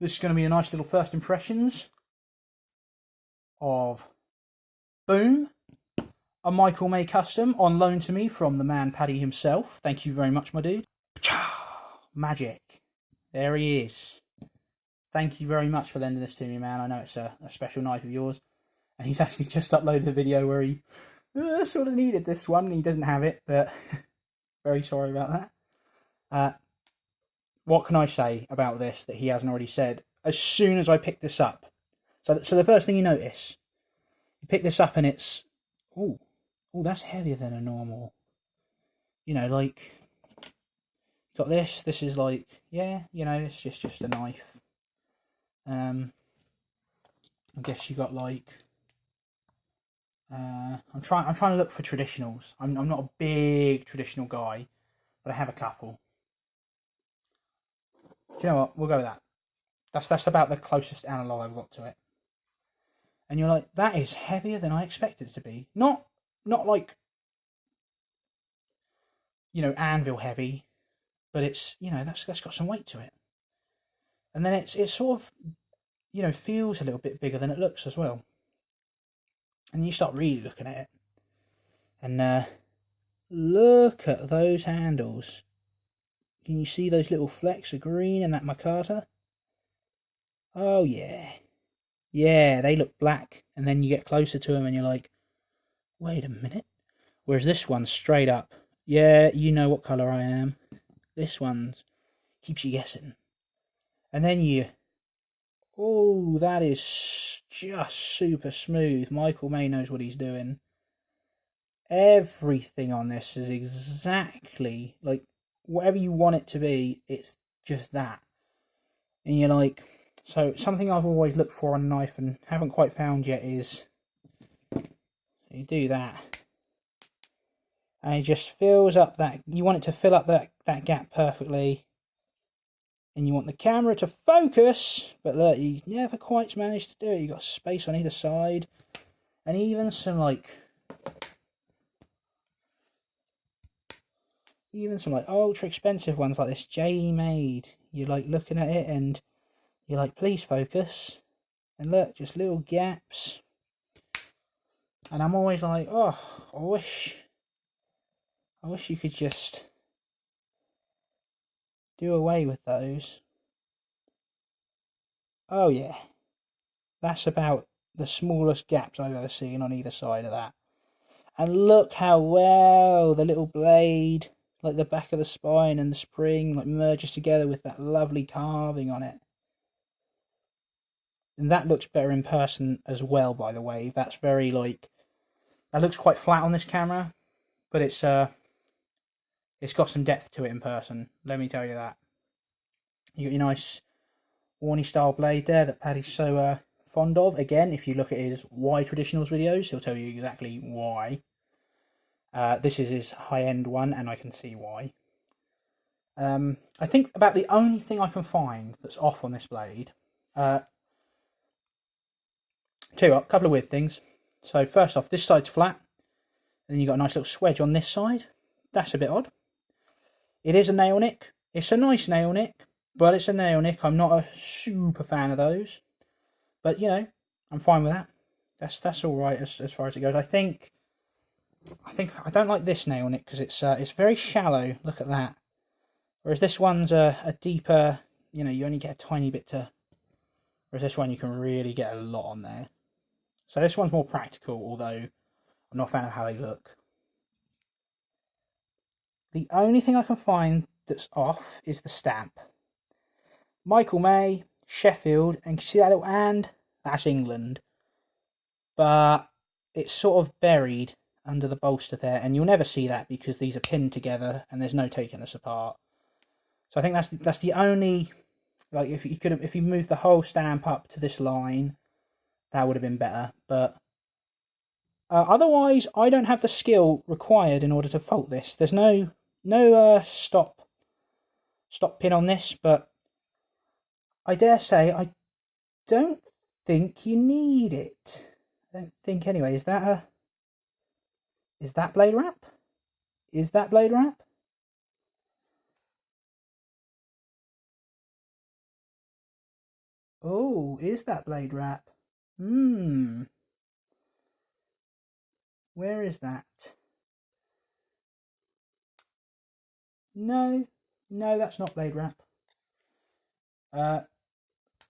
This is going to be a nice little first impressions of Boom, a Michael May custom on loan to me from the man Paddy himself. Thank you very much, my dude. Magic. There he is. Thank you very much for lending this to me, man. I know it's a special knife of yours. And he's actually just uploaded a video where he sort of needed this one. He doesn't have it, but very sorry about that. What can I say about this that he hasn't already said? As soon as I picked this up, so the first thing you notice, you pick this up and it's, oh, that's heavier than a normal. You know, like, got this. This is like, yeah, you know, it's just a knife. I guess you got like, I'm trying to look for traditionals. I'm not a big traditional guy, but I have a couple. Do you know what? We'll go with that. That's about the closest analog I've got to it. And you're like, that is heavier than I expected it to be. Not like, you know, anvil heavy, but it's, you know, that's got some weight to it. And then it's sort of, you know, feels a little bit bigger than it looks as well. And you start really looking at it. And look at those handles. Can you see those little flecks of green in that micarta? Oh yeah. Yeah, they look black. And then you get closer to them and you're like, wait a minute. Whereas this one's straight up. Yeah, you know what colour I am. This one's keeps you guessing. And then you... Oh, that is just super smooth. Michael May knows what he's doing. Everything on this is exactly like whatever you want it to be. It's just that. And you're like, so something I've always looked for on a knife and haven't quite found yet is, you do that. And it just fills up that, you want it to fill up that gap perfectly. And you want the camera to focus, but look, you never quite managed to do it. You've got space on either side. And even some like ultra expensive ones like this JE made. You're like looking at it and you're like, please focus. And look, just little gaps. And I'm always like, oh, I wish you could just do away with those. Oh yeah, that's about the smallest gaps I've ever seen on either side of that. And look how well the little blade, like the back of the spine and the spring, like merges together with that lovely carving on it. And that looks better in person as well, by the way. That's very like, that looks quite flat on this camera, but it's got some depth to it in person, let me tell you that. You got your nice Warney style blade there that Paddy's so fond of. Again, if you look at his Why Traditionals videos, he'll tell you exactly why. This is his high-end one, and I can see why. I think about the only thing I can find that's off on this blade. Tell you what, a couple of weird things. So first off, this side's flat, and then you've got a nice little swedge on this side. That's a bit odd. It is a nail nick. It's a nice nail nick, but it's a nail nick. I'm not a super fan of those. But, you know, I'm fine with that. That's all right as far as it goes. I think I don't like this nail nick because it's very shallow. Look at that. Whereas this one's a deeper, you know, you only get a tiny bit to... Whereas this one you can really get a lot on there. So this one's more practical, although I'm not a fan of how they look. The only thing I can find that's off is the stamp. Michael May, Sheffield, and see that little and? That's England. But it's sort of buried under the bolster there, and you'll never see that because these are pinned together and there's no taking this apart. So I think that's the only, like, if you moved the whole stamp up to this line, that would have been better. But otherwise, I don't have the skill required in order to fault this. There's no stop pin on this, but I dare say I don't think you need it. I don't think anyway. Is that blade wrap? Is that blade wrap? Oh, is that blade wrap? Hmm. Where is that? No, no, that's not blade wrap.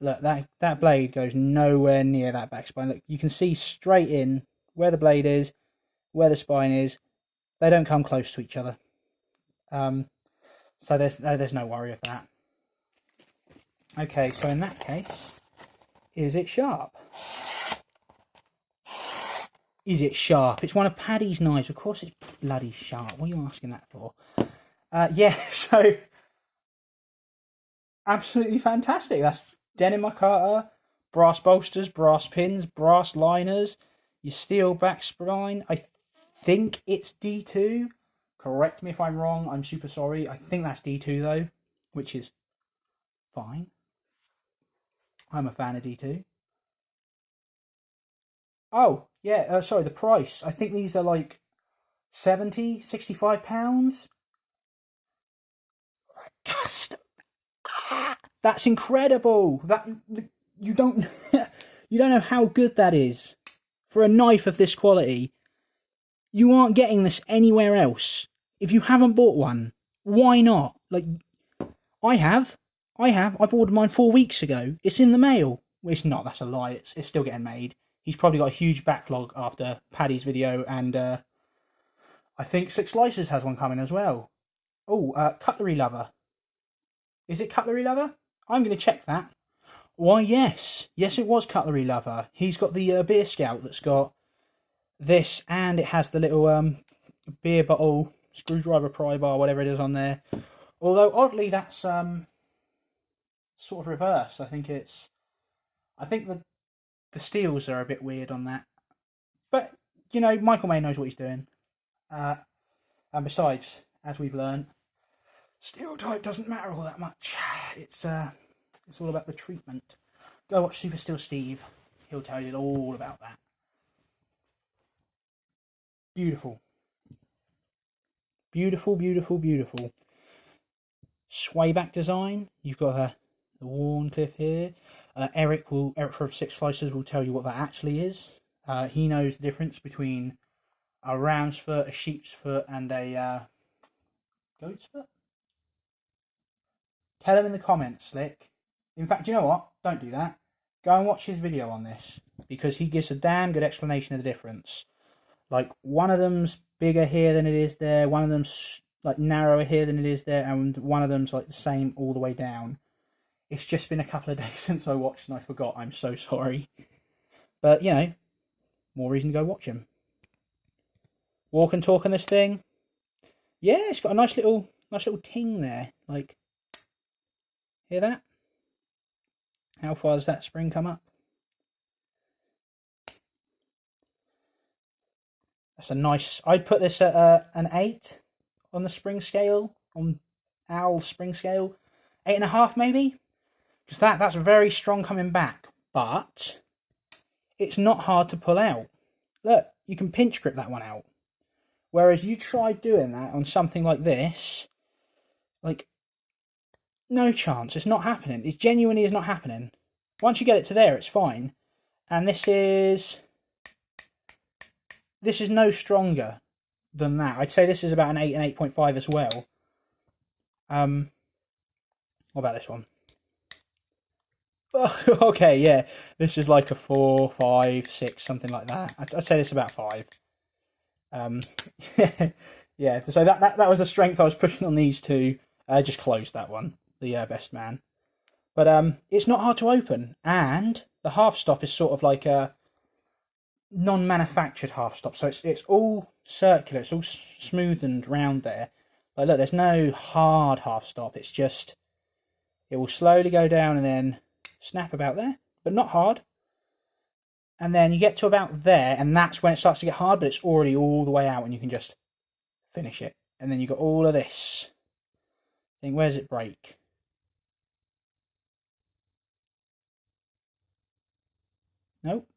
Look, that blade goes nowhere near that back spine. Look, you can see straight in where the blade is, where the spine is. They don't come close to each other. So there's no worry of that. Okay, so in that case, is it sharp? Is it sharp? It's one of Paddy's knives. Of course it's bloody sharp. What are you asking that for? Yeah, so absolutely fantastic. That's denim micarta, brass bolsters, brass pins, brass liners, your steel back spine. I think it's D2. Correct me if I'm wrong. I'm super sorry. I think that's D2 though, which is fine. I'm a fan of D2. Oh, yeah, sorry, the price. I think these are like 70, 65 pounds. Custom. That's incredible. That you don't you don't know how good that is for a knife of this quality. You aren't getting this anywhere else. If you haven't bought one, why not? Like I have. I ordered mine 4 weeks ago. It's in the mail. Well, it's not. That's a lie. It's still getting made. He's probably got a huge backlog after Paddy's video, and I think Six Slices has one coming as well. Oh, Cutlery Lover. Is it Cutlery Lover? I'm going to check that. Why, yes. Yes, it was Cutlery Lover. He's got the beer scout that's got this, and it has the little beer bottle, screwdriver pry bar, whatever it is on there. Although, oddly, that's sort of reversed. I think the steels are a bit weird on that. But, you know, Michael May knows what he's doing. And besides, as we've learned, steel type doesn't matter all that much. It's all about the treatment. Go watch Super Steel Steve. He'll tell you all about that. Beautiful. Beautiful, beautiful, beautiful. Sway back design. You've got the Warncliffe here. Eric from Six Slices will tell you what that actually is. He knows the difference between a ram's foot, a sheep's foot, and a goat's foot. Tell him in the comments, Slick. In fact, you know what? Don't do that. Go and watch his video on this, because he gives a damn good explanation of the difference. Like, one of them's bigger here than it is there, one of them's like narrower here than it is there, and one of them's like the same all the way down. It's just been a couple of days since I watched and I forgot. I'm so sorry. But, you know, more reason to go watch him. Walk and talk on this thing. Yeah, it's got a nice little ting there. Like, hear that? How far does that spring come up? That's a nice... I'd put this at an 8 on the spring scale, on Owl's spring scale. 8.5 maybe? Because that's very strong coming back. But it's not hard to pull out. Look, you can pinch grip that one out. Whereas you try doing that on something like this, like, no chance. It's not happening. It genuinely is not happening. Once you get it to there, it's fine. And this is no stronger than that. I'd say this is about an 8 and 8.5 as well. What about this one? Oh, okay, yeah. This is like a 4, 5, 6, something like that. I'd say this is about 5. Yeah, so that was the strength I was pushing on these two. I just closed that one, the Best Man. But it's not hard to open, and the half stop is sort of like a non-manufactured half stop, so it's all circular, it's all smoothened round there. Like, look, there's no hard half stop. It's just, it will slowly go down and then snap about there, but not hard. And then you get to about there, and that's when it starts to get hard, but it's already all the way out, and you can just finish it. And then you've got all of this. Think, where's it break? Nope.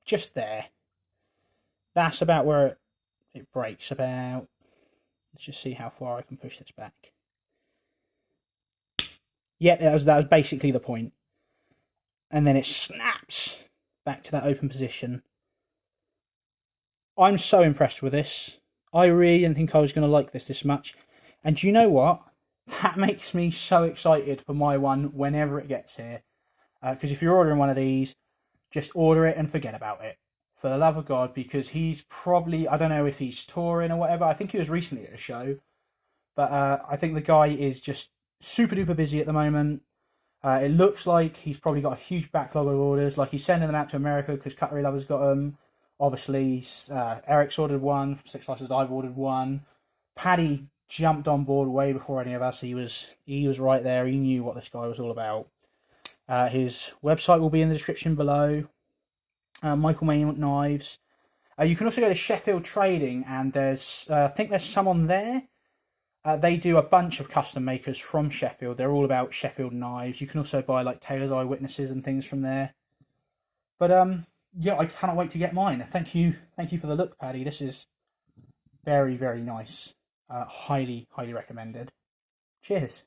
Just there. That's about where it breaks. About. Let's just see how far I can push this back. Yep, that was basically the point. and then it snaps back to that open position. I'm so impressed with this. I really didn't think I was going to like this much. And do you know what? That makes me so excited for my one whenever it gets here. Because if you're ordering one of these, just order it and forget about it. For the love of God, because he's probably, I don't know if he's touring or whatever. I think he was recently at a show. But I think the guy is just super duper busy at the moment. It looks like he's probably got a huge backlog of orders. Like he's sending them out to America because Cutlery Lover's got them. Obviously, Eric's ordered one. Six Slices, I've ordered one. Paddy jumped on board way before any of us. He was right there. He knew what this guy was all about. His website will be in the description below. Michael May Knives. You can also go to Sheffield Trading, and there's I think there's some on there. They do a bunch of custom makers from Sheffield. They're all about Sheffield knives. You can also buy like Taylor's Eyewitnesses and things from there. But yeah, I cannot wait to get mine. Thank you for the look, Paddy. This is very, very nice. Highly recommended. Cheers.